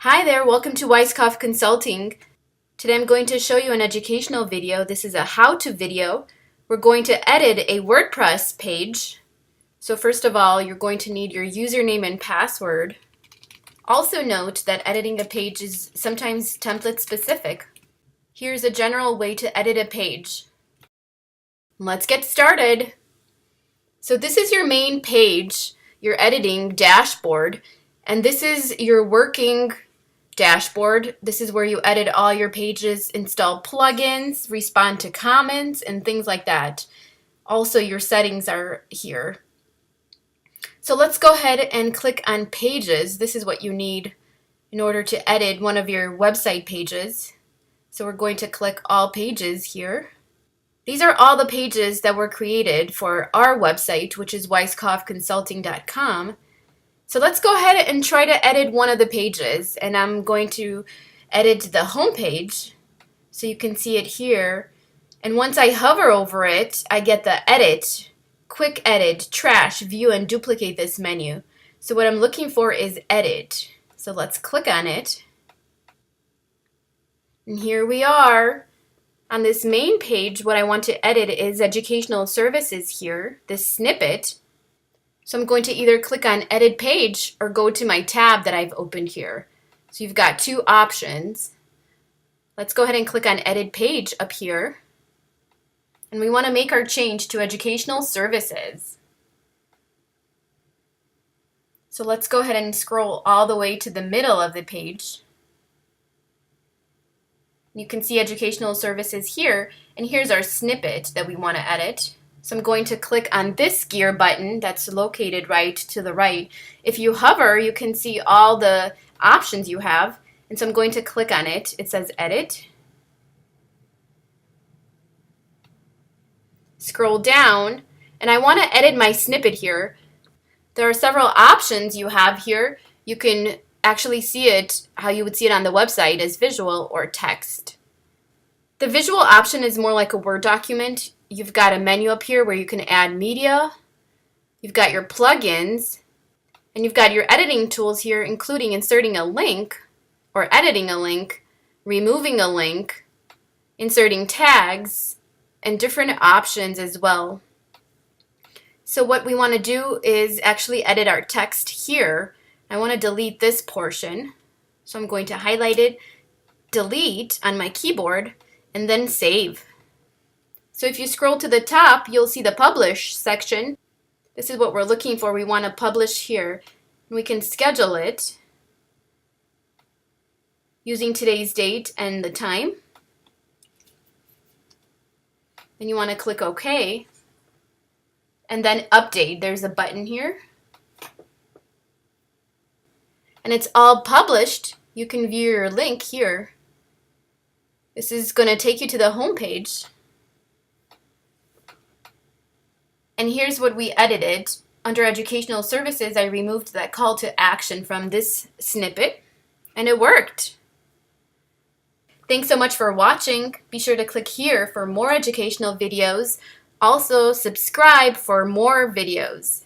Hi there, welcome to Weiskopf Consulting. Today I'm going to show you an educational video. This is a how-to video. We're going to edit a WordPress page. So first of all, you're going to need your username and password. Also note that editing a page is sometimes template specific. Here's a general way to edit a page. Let's get started. So this is your main page, your editing dashboard, and this is your working dashboard. This is where you edit all your pages, install plugins, respond to comments, and things like that. Also, your settings are here. So let's go ahead and click on Pages. This is what you need in order to edit one of your website pages. So we're going to click All Pages here. These are all the pages that were created for our website, which is weiskopfconsulting.com. So let's go ahead and try to edit one of the pages, and I'm going to edit the home page so you can see it here. And once I hover over it, I get the Edit, Quick Edit, Trash, View, and Duplicate this menu. So what I'm looking for is Edit. So let's click on it. And here we are. On this main page, what I want to edit is educational services here, this snippet. So I'm going to either click on Edit Page or go to my tab that I've opened here. So you've got two options. Let's go ahead and click on Edit Page up here. And we want to make our change to educational services. So let's go ahead and scroll all the way to the middle of the page. You can see educational services here, and here's our snippet that we want to edit. So I'm going to click on this gear button that's located right to the right. If you hover, you can see all the options you have. And so I'm going to click on it. It says Edit. Scroll down, and I want to edit my snippet here. There are several options you have here. You can actually see it how you would see it on the website as visual or text. The visual option is more like a Word document. You've got a menu up here where you can add media, you've got your plugins, and you've got your editing tools here, including inserting a link or editing a link, removing a link, inserting tags, and different options as well. So what we want to do is actually edit our text here. I want to delete this portion, so I'm going to highlight it, delete on my keyboard, and then save. So if you scroll to the top, you'll see the Publish section. This is what we're looking for. We want to publish here. We can schedule it using today's date and the time. Then you want to click OK. And then Update. There's a button here. And it's all published. You can view your link here. This is going to take you to the home page. And here's what we edited. Under Educational Services, I removed that call to action from this snippet, and it worked. Thanks so much for watching. Be sure to click here for more educational videos. Also, subscribe for more videos.